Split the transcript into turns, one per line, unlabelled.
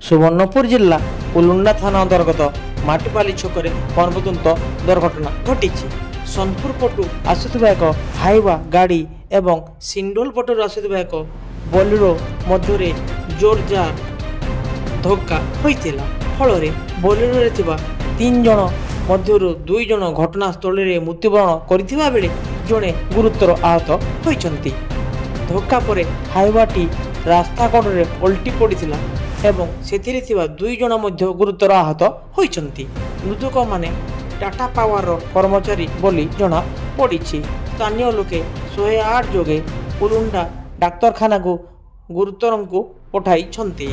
ସୁବର୍ଣ୍ଣପୁର ଜିଲ୍ଲା ଉଲୁଣ୍ଡା ଥାନା ଅନ୍ତର୍ଗତ ମାଟିପାଲି ଛକରେ ମର୍ମନ୍ତୁଦ ଦୁର୍ଘଟନା ଘଟିଛି। ସୋନପୁର ପଟୁ ଆସୁଥିବା ଏକ ହାଇୱା ଗାଡ଼ି ଏବଂ ସିଣ୍ଡୋଲ ପଟରୁ ଆସୁଥିବା ଏକ ବୋଲେରୋ ମଧ୍ୟରେ ଜୋରଦାର ଧକ୍କା ହୋଇଥିଲା। ଫଳରେ ବୋଲେରୋରେ ଥିବା 3 ଜଣ ମଧ୍ୟରୁ 2 ଜଣ ଘଟଣାସ୍ଥଳରେ ମୃତ୍ୟୁବରଣ କରିଥିବା ବେଳେ ଜଣେ ଗୁରୁତର ଆହତ ହୋଇଛନ୍ତି। ଧକ୍କା ପରେ ହାଇୱାଟି ରାସ୍ତା କଡ଼ରେ ଓଲଟି ପଡ଼ିଥିଲା ଏବଂ ସେଥିରେ ଥିବା 2 ଜଣ ମଧ୍ୟ ଗୁରୁତର ଆହତ ହୋଇଛନ୍ତି। ମୃତକମାନେ ଟାଟା ପାୱାରର କର୍ମଚାରୀ ବୋଲି ଜଣାପଡ଼ିଛି। ସ୍ଥାନୀୟ ଲୋକେ 108 ଯୋଗେ ଉଲୁଣ୍ଡା ଡାକ୍ତରଖାନାକୁ ଗୁରୁତରଙ୍କୁ ପଠାଇଛନ୍ତି।